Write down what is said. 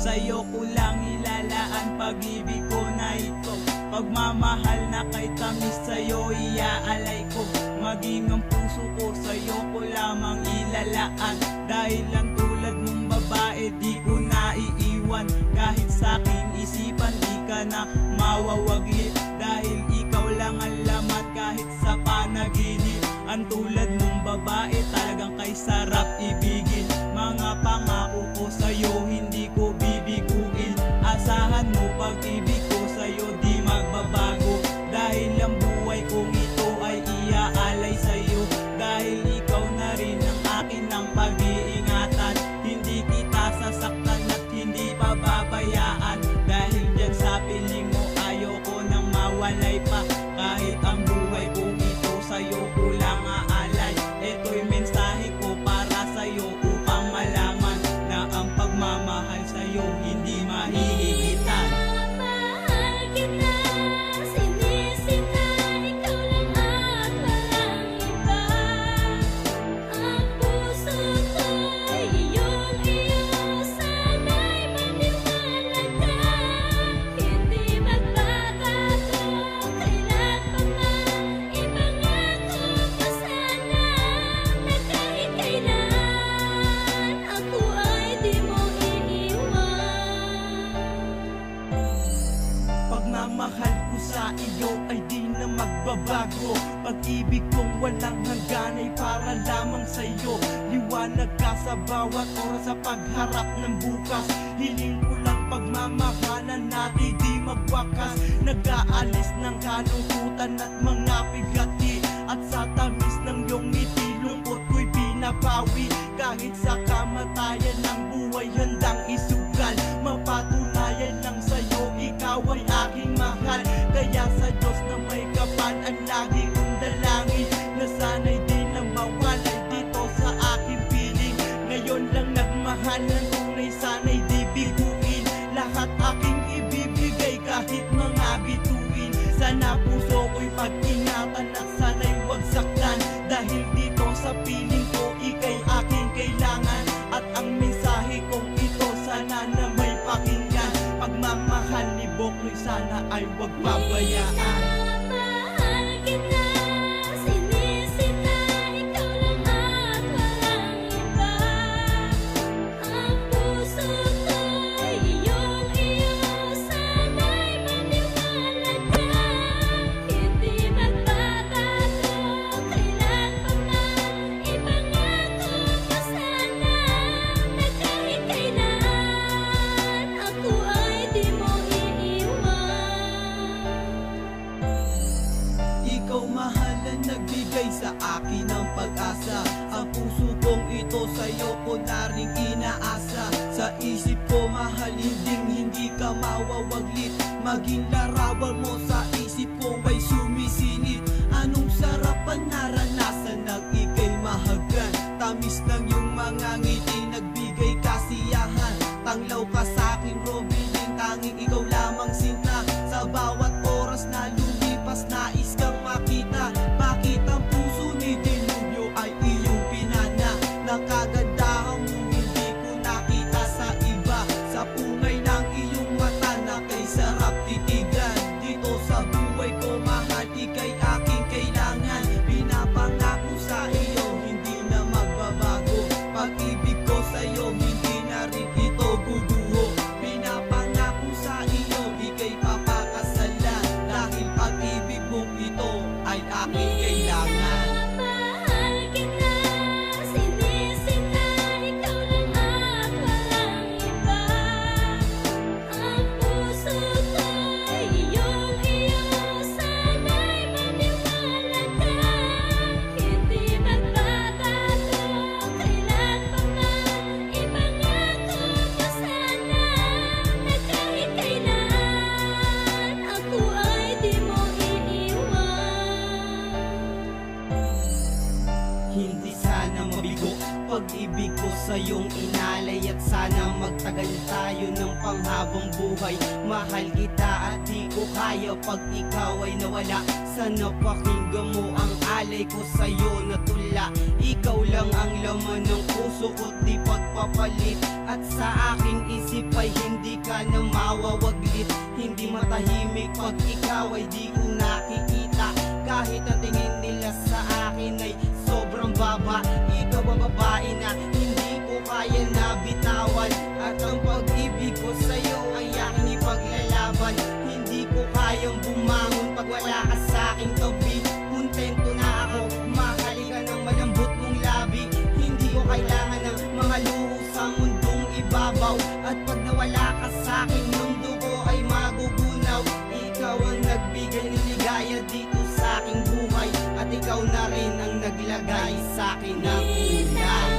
Sa'yo ko lang ilalaan pag-ibig ko na ito. Pagmamahal na kay tamis sa'yo iaalay ko. Maging ang puso ko sa'yo ko lamang ilalaan. Dahil lang tulad mong babae di ko naiiwan. Kahit sa'king isipan di ka na mawawaglit. Dahil ikaw lang ang lamat kahit sa panaginip. Ang tulad mong babae talagang kay sarap ibigin. Mga pangako ko sa'yo hindi ko bibiguin. Asahan mo pag-ibig ko sa'yo di magbabago. Dahil ang buhay kong ito ay iaalay sa'yo. Dahil ikaw na rin ang akin ng pag-iingatan. Hindi kita sasaktan at hindi pababayaan. Dahil dyan sa piling mo ayoko nang mawalay pa. Kahit ang buhay kong ito sa'yo ko lang aalay. Ito'y mensahe ko para sa'yo upang malaman na ang pagmamahal sa'yo hindi mahihigitan. Mahal kita, sinisita, ikaw lang at walang iba. Ang puso ko'y iyong-iyo, sana'y maniwala ka. Hindi magbabago, kailan pa man. Ipangako ko sana na kahit kailan ako ay di mo iiwan. Pagmamahal ko sa iyo ay di na magbabago. Pag-ibig kong walang hanggan ay para lamang sa iyo. Liwanag ka sa bawat oras sa pagharap ng bukas. Hiling ko lang pagmamahalan natin di magwakas. Nag-aalis ng kalungkutan at mga bigati. At sa tamis ng iyong ngiti lungkot ko'y pinapawi. Kahit sa kamatayan ng buhay handang isugal. Mapatunayan lang sa'yo ikaw ay aking mahal. Kaya sa Diyos na may kapal ang lagi kong dalangin na sana'y di na mawalay dito sa aking piling. Ngayon lang nagmahal ng tunay, sana'y di biguin. Lahat aking ibibigay kahit mga bituin. Sana puso ko'y pag-ingatan at sana'y wag saktan. Dahil dito sa piling ko ika'y aking kailangan. At ang mensahe kong ito sana na may pakinggan. Pagmamahal ni Boknoy sana ay wag pabayaan. Mahal kita, sinisita, ikaw lang at walang iba. Ang puso ko'y iyong-iyo, sana'y maniwala ka. Hindi magbabago, kailan pa man. Ipangako ko sana na kahit kailan ako ay di mo iiwan. Ikaw mahal na nagbigay sa akin ng pag-asa. Ang puso kong ito sa'yo ko na rin inaasa. Sa isip ko mahal hindi ka mawawaglit. Maging larawan mo sa isip ko ay sumisingit. Anong sarapan naranasan nang ika'y mahagan. Tamis ng iyong mga ngiti nagbigay kasiyahan. Tanglaw ka sa'kin Robiling, tanging ikaw lamang sinta. Sa bawat oras na lumipas nais kang makita. Bakit ang puso ni Dilubyo ay iyong pinana? Nakagandahan mo hindi ko nakita sa iba. Sa pungay ng iyong mata na kay sarap titigan. sa'yong inalay at sana magtagal tayo ng panghabang buhay. Mahal kita at di ko kaya pag ikaw ay nawala. Sana pakinggan mo ang alay ko sa'yo na tula. Ikaw lang ang laman ng puso ko't di pagpapalit. At sa aking isip ay hindi ka na mawawaglit. Hindi matahimik pag ikaw ay di ko nakikita. Kahit ang tingin nila sa akin ay sobrang baba. Ikaw ang babae na hindi ko kaya na bitawan. At ang pag-ibig ko sa'yo ay aking ipaglalaban. Hindi ko kayang bumangon pag wala ka sa aking tabi. Kontento na ako, makalikan ng malambot mong labi. Hindi ko kailangan ng mga luho sa mundong ibabaw. At pag nawala ka sa aking mundo ko ay magugunaw. Ikaw ang nagbigay ng ligaya dito sa aking buhay. At ikaw na rin ang naglagay sa akin ng kulay.